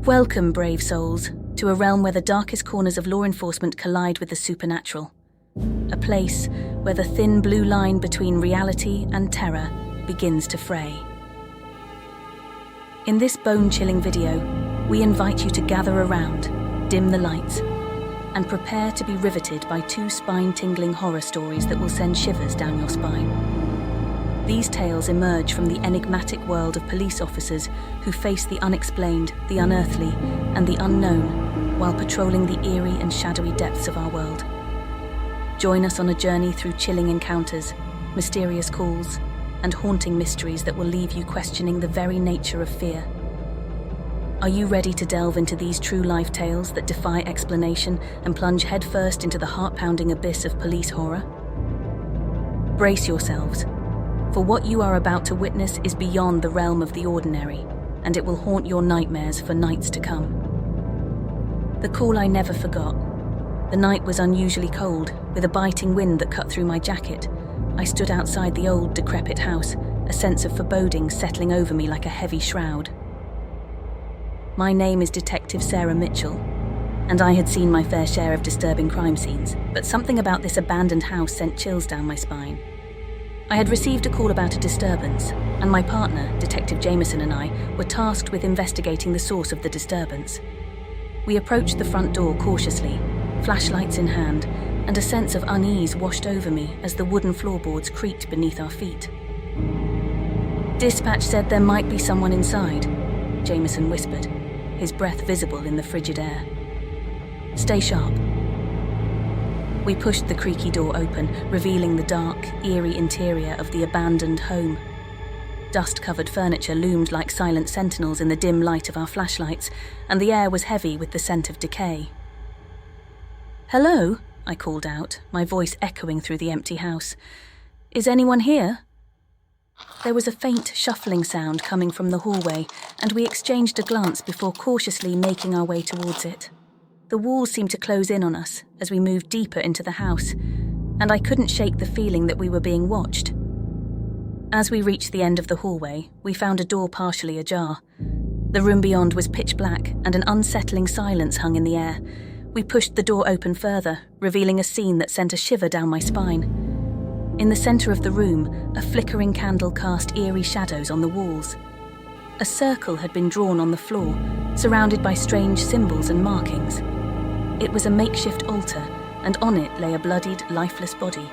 Welcome, brave souls, to a realm where the darkest corners of law enforcement collide with the supernatural. A place where the thin blue line between reality and terror begins to fray. In this bone-chilling video, we invite you to gather around, dim the lights, and prepare to be riveted by two spine-tingling horror stories that will send shivers down your spine. These tales emerge from the enigmatic world of police officers who face the unexplained, the unearthly, and the unknown while patrolling the eerie and shadowy depths of our world. Join us on a journey through chilling encounters, mysterious calls, and haunting mysteries that will leave you questioning the very nature of fear. Are you ready to delve into these true life tales that defy explanation and plunge headfirst into the heart-pounding abyss of police horror? Brace yourselves, for what you are about to witness is beyond the realm of the ordinary, and it will haunt your nightmares for nights to come. The call I never forgot. The night was unusually cold, with a biting wind that cut through my jacket. I stood outside the old, decrepit house, a sense of foreboding settling over me like a heavy shroud. My name is Detective Sarah Mitchell, and I had seen my fair share of disturbing crime scenes, but something about this abandoned house sent chills down my spine. I had received a call about a disturbance, and my partner, Detective Jameson, and I were tasked with investigating the source of the disturbance. We approached the front door cautiously, flashlights in hand, and a sense of unease washed over me as the wooden floorboards creaked beneath our feet. Dispatch said there might be someone inside, Jameson whispered, his breath visible in the frigid air. Stay sharp. We pushed the creaky door open, revealing the dark, eerie interior of the abandoned home. Dust-covered furniture loomed like silent sentinels in the dim light of our flashlights, and the air was heavy with the scent of decay. "Hello?" I called out, my voice echoing through the empty house. "Is anyone here?" There was a faint shuffling sound coming from the hallway, and we exchanged a glance before cautiously making our way towards it. The walls seemed to close in on us as we moved deeper into the house, and I couldn't shake the feeling that we were being watched. As we reached the end of the hallway, we found a door partially ajar. The room beyond was pitch black, and an unsettling silence hung in the air. We pushed the door open further, revealing a scene that sent a shiver down my spine. In the center of the room, a flickering candle cast eerie shadows on the walls. A circle had been drawn on the floor, surrounded by strange symbols and markings. It was a makeshift altar, and on it lay a bloodied, lifeless body.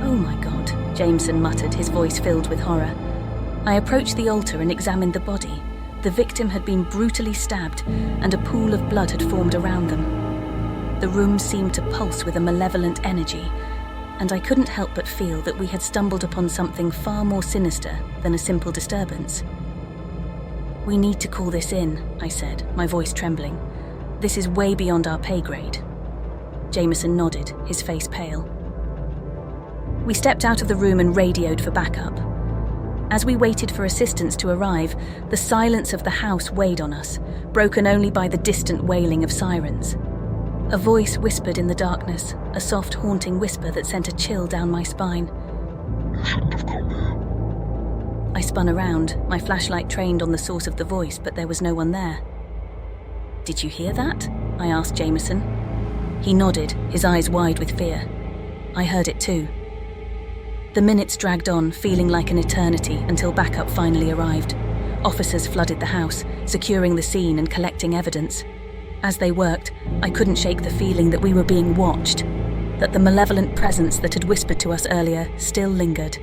"Oh my God," Jameson muttered, his voice filled with horror. I approached the altar and examined the body. The victim had been brutally stabbed, and a pool of blood had formed around them. The room seemed to pulse with a malevolent energy, and I couldn't help but feel that we had stumbled upon something far more sinister than a simple disturbance. "We need to call this in," I said, my voice trembling. "This is way beyond our pay grade." Jameson nodded, his face pale. We stepped out of the room and radioed for backup. As we waited for assistance to arrive, the silence of the house weighed on us, broken only by the distant wailing of sirens. A voice whispered in the darkness, a soft, haunting whisper that sent a chill down my spine. "You shouldn't have come here." I spun around, my flashlight trained on the source of the voice, but there was no one there. "Did you hear that?" I asked Jameson. He nodded, his eyes wide with fear. I heard it too. The minutes dragged on, feeling like an eternity, until backup finally arrived. Officers flooded the house, securing the scene and collecting evidence. As they worked, I couldn't shake the feeling that we were being watched, that the malevolent presence that had whispered to us earlier still lingered.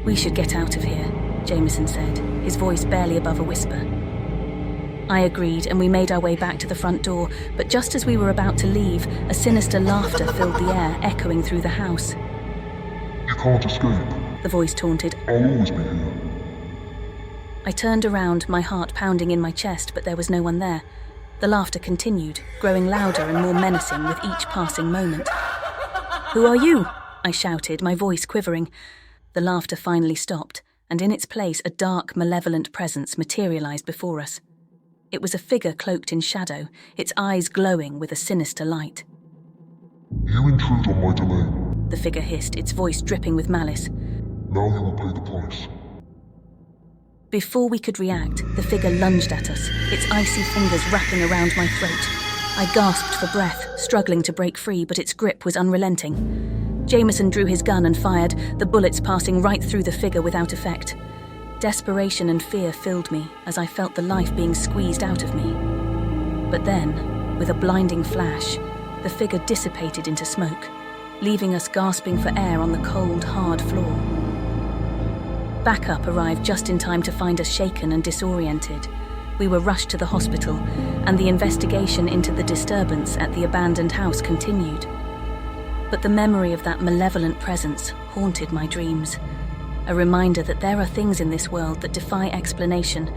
"We should get out of here," Jameson said, his voice barely above a whisper. I agreed, and we made our way back to the front door, but just as we were about to leave, a sinister laughter filled the air, echoing through the house. "You can't escape. The voice taunted. I'll always be here." I turned around, my heart pounding in my chest, but there was no one there. The laughter continued, growing louder and more menacing with each passing moment. "Who are you?" I shouted, my voice quivering. The laughter finally stopped, and in its place a dark, malevolent presence materialized before us. It was a figure cloaked in shadow, its eyes glowing with a sinister light. "You intrude on my domain." The figure hissed, its voice dripping with malice. "Now you will pay the price." Before we could react, the figure lunged at us, its icy fingers wrapping around my throat. I gasped for breath, struggling to break free, but its grip was unrelenting. Jameson drew his gun and fired, the bullets passing right through the figure without effect. Desperation and fear filled me as I felt the life being squeezed out of me. But then, with a blinding flash, the figure dissipated into smoke, leaving us gasping for air on the cold, hard floor. Backup arrived just in time to find us shaken and disoriented. We were rushed to the hospital, and the investigation into the disturbance at the abandoned house continued. But the memory of that malevolent presence haunted my dreams, a reminder that there are things in this world that defy explanation,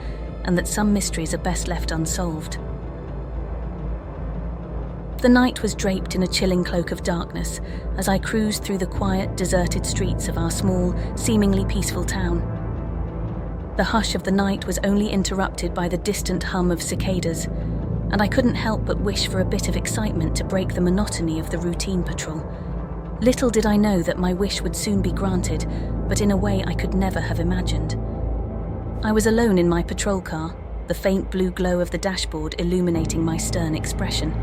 and that some mysteries are best left unsolved. The night was draped in a chilling cloak of darkness as I cruised through the quiet, deserted streets of our small, seemingly peaceful town. The hush of the night was only interrupted by the distant hum of cicadas, and I couldn't help but wish for a bit of excitement to break the monotony of the routine patrol. Little did I know that my wish would soon be granted, but in a way I could never have imagined. I was alone in my patrol car, the faint blue glow of the dashboard illuminating my stern expression.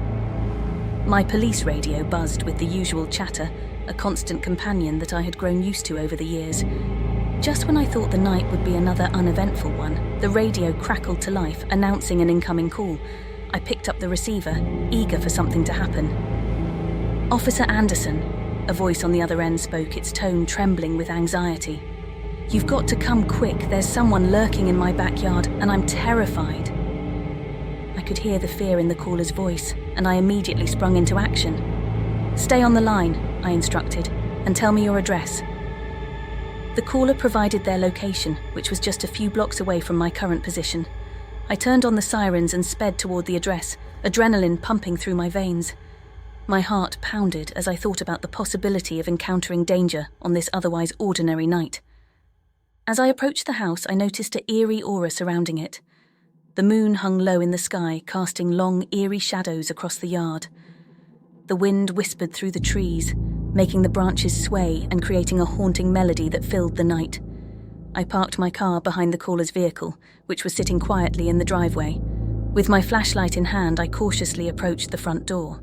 My police radio buzzed with the usual chatter, a constant companion that I had grown used to over the years. Just when I thought the night would be another uneventful one, the radio crackled to life, announcing an incoming call. I picked up the receiver, eager for something to happen. "Officer Anderson," a voice on the other end spoke, its tone trembling with anxiety. "You've got to come quick. There's someone lurking in my backyard, and I'm terrified." I could hear the fear in the caller's voice, and I immediately sprung into action. "Stay on the line," I instructed, "and tell me your address." The caller provided their location, which was just a few blocks away from my current position. I turned on the sirens and sped toward the address, adrenaline pumping through my veins. My heart pounded as I thought about the possibility of encountering danger on this otherwise ordinary night. As I approached the house, I noticed an eerie aura surrounding it. The moon hung low in the sky, casting long, eerie shadows across the yard. The wind whispered through the trees, making the branches sway and creating a haunting melody that filled the night. I parked my car behind the caller's vehicle, which was sitting quietly in the driveway. With my flashlight in hand, I cautiously approached the front door.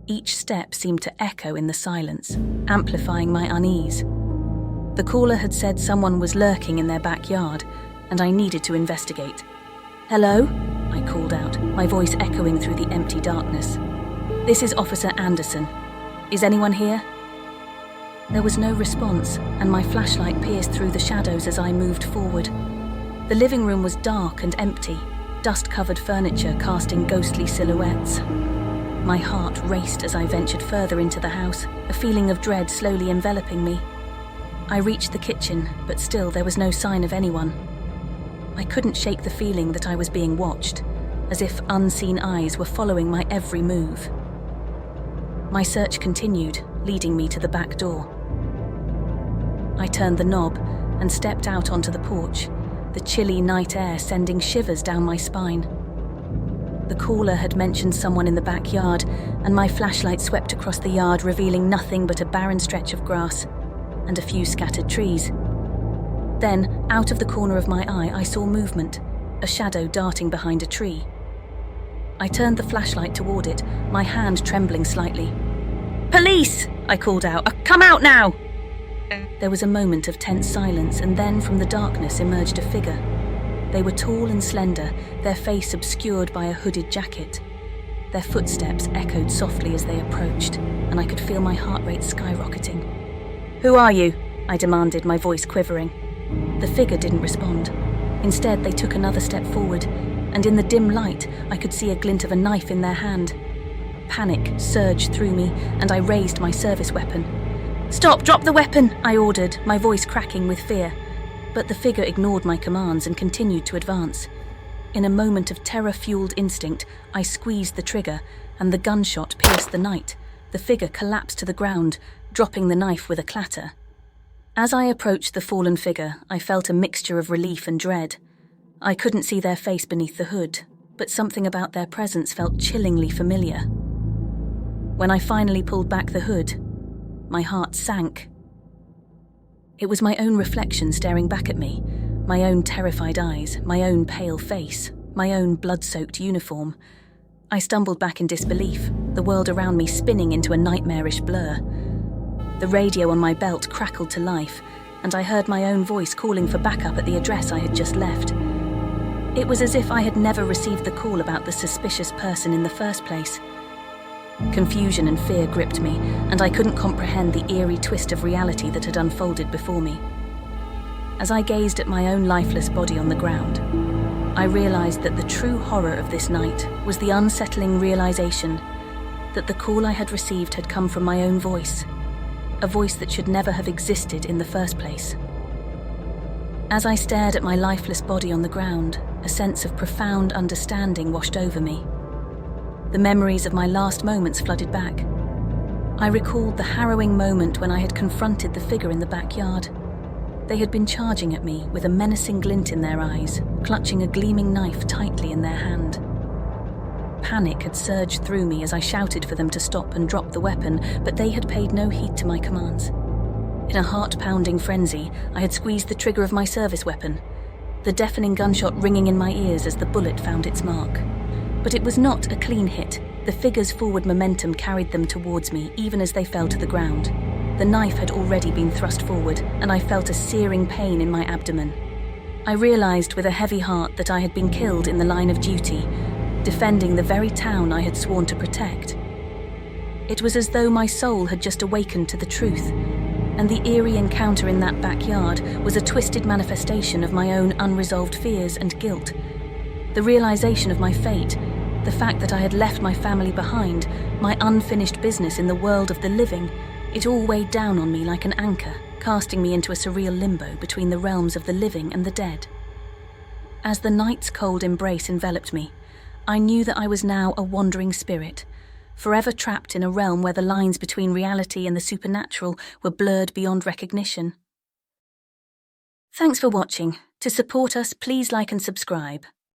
Each step seemed to echo in the silence, amplifying my unease. The caller had said someone was lurking in their backyard, and I needed to investigate. "Hello?" I called out, my voice echoing through the empty darkness. "This is Officer Anderson. Is anyone here?" There was no response, and my flashlight pierced through the shadows as I moved forward. The living room was dark and empty, dust-covered furniture casting ghostly silhouettes. My heart raced as I ventured further into the house, a feeling of dread slowly enveloping me. I reached the kitchen, but still there was no sign of anyone. I couldn't shake the feeling that I was being watched, as if unseen eyes were following my every move. My search continued, leading me to the back door. I turned the knob and stepped out onto the porch, the chilly night air sending shivers down my spine. The caller had mentioned someone in the backyard, and my flashlight swept across the yard, revealing nothing but a barren stretch of grass and a few scattered trees. Then, out of the corner of my eye, I saw movement, a shadow darting behind a tree. I turned the flashlight toward it, my hand trembling slightly. "Police!" I called out. "Come out now!" There was a moment of tense silence, and then from the darkness emerged a figure. They were tall and slender, their face obscured by a hooded jacket. Their footsteps echoed softly as they approached, and I could feel my heart rate skyrocketing. "Who are you?" I demanded, my voice quivering. The figure didn't respond. Instead, they took another step forward, and in the dim light, I could see a glint of a knife in their hand. Panic surged through me, and I raised my service weapon. "Stop! Drop the weapon!" I ordered, my voice cracking with fear. But the figure ignored my commands and continued to advance. In a moment of terror-fueled instinct, I squeezed the trigger, and the gunshot pierced the night. The figure collapsed to the ground, dropping the knife with a clatter. As I approached the fallen figure, I felt a mixture of relief and dread. I couldn't see their face beneath the hood, but something about their presence felt chillingly familiar. When I finally pulled back the hood, my heart sank. It was my own reflection staring back at me, My own terrified eyes, my own pale face, my own blood-soaked uniform. I stumbled back in disbelief, the world around me spinning into a nightmarish blur. The radio on my belt crackled to life, and I heard my own voice calling for backup at the address I had just left. It was as if I had never received the call about the suspicious person in the first place. Confusion and fear gripped me, and I couldn't comprehend the eerie twist of reality that had unfolded before me. As I gazed at my own lifeless body on the ground, I realized that the true horror of this night was the unsettling realization that the call I had received had come from my own voice, a voice that should never have existed in the first place. As I stared at my lifeless body on the ground, a sense of profound understanding washed over me. The memories of my last moments flooded back. I recalled the harrowing moment when I had confronted the figure in the backyard. They had been charging at me with a menacing glint in their eyes, clutching a gleaming knife tightly in their hand. Panic had surged through me as I shouted for them to stop and drop the weapon, but they had paid no heed to my commands. In a heart-pounding frenzy, I had squeezed the trigger of my service weapon, the deafening gunshot ringing in my ears as the bullet found its mark. But it was not a clean hit. The figure's forward momentum carried them towards me, even as they fell to the ground. The knife had already been thrust forward, and I felt a searing pain in my abdomen. I realized with a heavy heart that I had been killed in the line of duty, defending the very town I had sworn to protect. It was as though my soul had just awakened to the truth, and the eerie encounter in that backyard was a twisted manifestation of my own unresolved fears and guilt. The realization of my fate, the fact that I had left my family behind, my unfinished business in the world of the living, it all weighed down on me like an anchor, casting me into a surreal limbo between the realms of the living and the dead. As the night's cold embrace enveloped me, I knew that I was now a wandering spirit, forever trapped in a realm where the lines between reality and the supernatural were blurred beyond recognition. Thanks for watching. To support us, please like and subscribe.